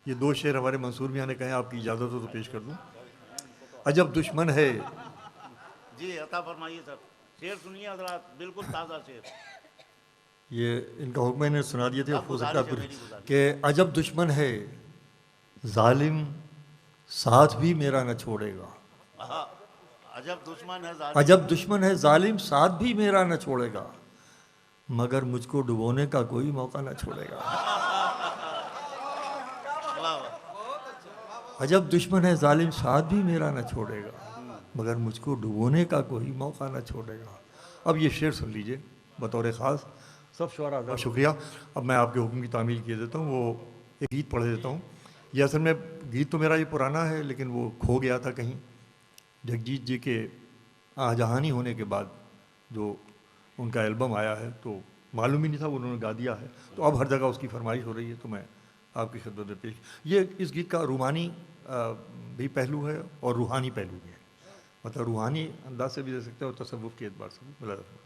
ये दो शेर हमारे मंसूर मियाँ ने कहे, आपकी इजाज़त हो तो पेश कर दूं। अजब दुश्मन है। जी अता फरमाइए सर, शेर सुनिए हजरात, बिल्कुल ताज़ा शेर। ये इनका हुक्म इन्हें सुना दिए थे, अब हो सकता गुजारिश है है मेरी गुजारिश। कि अजब दुश्मन है, जालिम साथ भी मेरा न छोड़ेगा। अजब दुश्मन है जालिम, अजब दुश्मन है जालिम साथ भी मेरा न छोड़ेगा, मगर मुझको डुबोने का कोई मौका न छोड़ेगा। वाह वाह। अजब दुश्मन है जालिम साथ भी मेरा न छोड़ेगा, मगर मुझको डुबोने का कोई मौका न छोड़ेगा। अब ये शेर सुन लीजिए बतौर ख़ास। सब शुरा का शुक्रिया। अब मैं आपके हुक्म की तामील किए देता हूँ, वो एक गीत पढ़ देता हूँ। ये असल में गीत तो मेरा ये पुराना है, लेकिन वो खो गया था कहीं। जगजीत जी के आजहानी होने के बाद जो उनका एल्बम आया है, तो मालूम ही नहीं था, उन्होंने गा दिया है, तो अब हर जगह उसकी फरमाइश हो रही है, तो मैं आपकी खिदमत में पेश। ये इस गीत का रूमानी भी पहलू है और रूहानी पहलू भी है, मतलब रूहानी अंदाज से भी दे सकते हैं और तसव्वुफ के एतबार से भी मिला जाता है।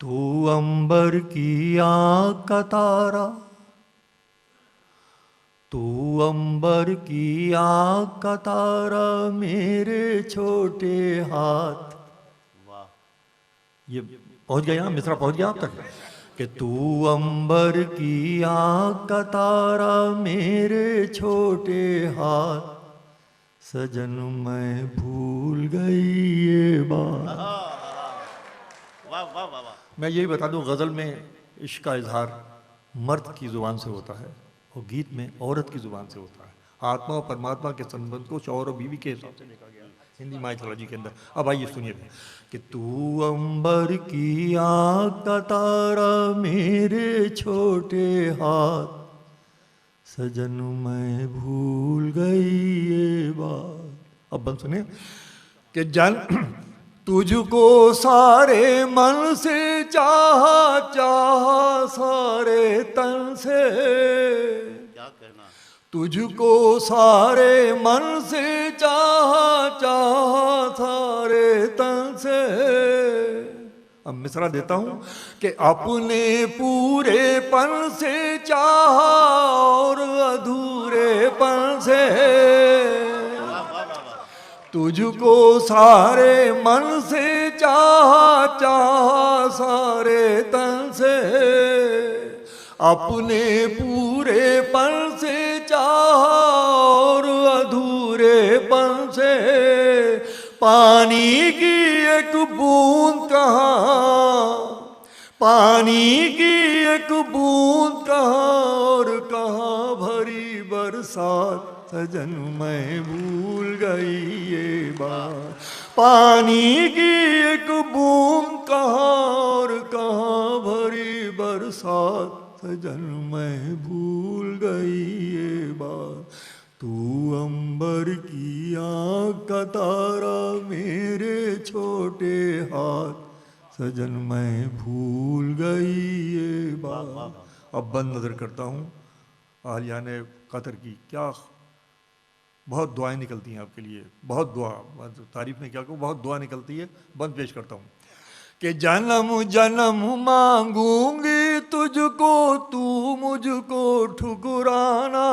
तू अंबर की आँख का तारा, तू अंबर की आँख का तारा, मेरे छोटे हाथ। वाह, ये पहुंच गया यहाँ, मिसरा पहुंच गया आप तक कि तू अंबर की आँख का तारा, मेरे छोटे हाथ, सजन मैं भूल गई ये बात। वाह वाह वाह वाह। मैं यही बता दूं, गज़ल में इश्क का इजहार मर्द की ज़ुबान से होता है और गीत में औरत की ज़ुबान से होता है। आत्मा और परमात्मा के संबंध को शौहर और बीवी के हिसाब से देखा गया हिंदी माइथोलॉजी के अंदर। अब आइए सुनिए कि तू अंबर की आँख का तारा, मेरे छोटे हाथ, सजन मैं भूल गई ये बात। अब बंद सुनिए कि जान तुझको सारे मन से चाहा, चाहा सारे तन से, क्या कहना, तुझको सारे मन से चाहा, चाहा सारे तन से। अब मिसरा देता हूं कि अपने पूरेपन से चाहा और अधूरेपन से, तुझको सारे मन से चाहा, चाहा सारे तन से, अपने पूरेपन से चाहा और अधूरेपन से। पानी की एक बूंद कहाँ, पानी की एक बूंद कहाँ और कहाँ भरी बरसात, सजन मैं भूल गई ये बात। पानी की एक बूंद कहाँ और कहाँ भरी बरसात, सजन मैं भूल गई ये बात। तू अंबर की आँख का तारा, मेरे छोटे हाथ, सजन मैं भूल गई ये बात। अब बंद नज़र करता हूँ आलिया ने कतर की, क्या बहुत दुआएं निकलती हैं आपके लिए, बहुत दुआ, तारीफ में क्या कहूँ, बहुत दुआ निकलती है। बंद पेश करता हूँ कि जन्म जन्म मांगूंगी तुझको, तू मुझको ठुकराना।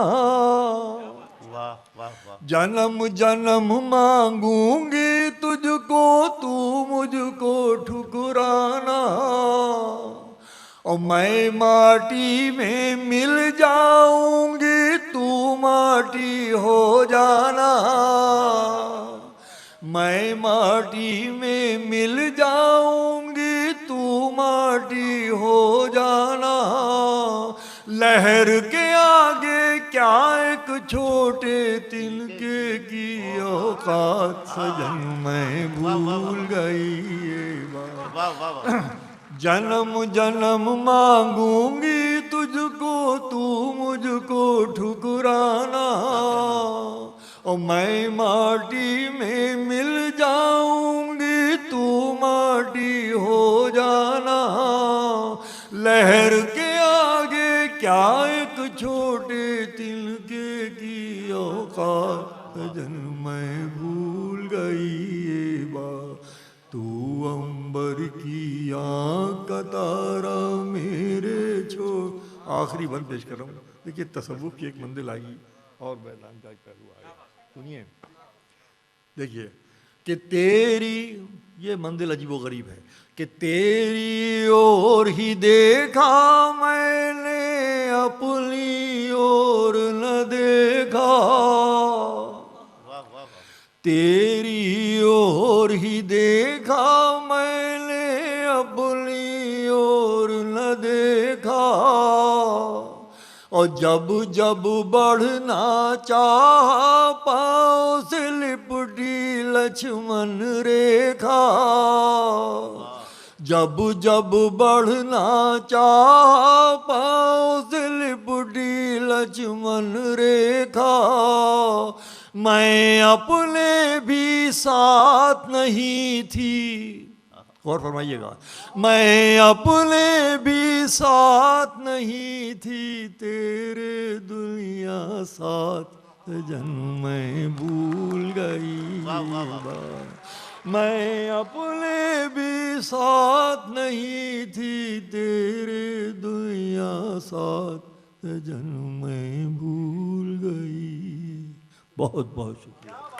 वाह वाह वाह। जन्म जन्म मांगूंगी तुझको, तू मुझको ठुकराना। और मैं माटी में मिल जाऊंगी, तू माटी हो जाना। मैं माटी में मिल जाऊंगी, तू माटी हो जाना। लहर के आगे क्या एक छोटे तिनके की औकात, सजन मैं भूल गई ये बात। वाह वाह वाह। जन्म जन्म मांगूंगी तुझको, तू मुझको ठुकराना। और मैं माटी में मिल जाऊंगी, तू माटी हो जाना। लहर के आगे क्या एक छोटे तिनके की औकात, सजन मैं भूल गई ये बात। तू अंबर की आँख का तारा, मेरे आखिरी बंद पेश कर रहा हूँ। देखिए तसव्वुफ की एक मंजिल आई और मैदान का एक पहलू आया। सुनिए, देखिए कि तेरी, ये मंजिल अजीबो गरीब है कि तेरी ओर ही देखा मैंने, अपनी ओर न देखा। वाह वाह वाह। तेरी ओर ही देखा मैंने, अपनी ओर न देखा। और जब जब बढ़ना चाहा, पाँव से लिपटी लक्ष्मण रेखा। जब जब बढ़ना चाहा, पाँव से लिपटी लक्ष्मण रेखा। मैं अपने भी साथ नहीं थी, गौर फरमाइएगा, मैं अपने भी साथ नहीं थी, तेरे दुनिया साथ जन्म मैं भूल गई बात। मैं अपने भी साथ नहीं थी, तेरे दुनिया साथ जन्म मैं भूल गई। बहुत बहुत शुक्रिया।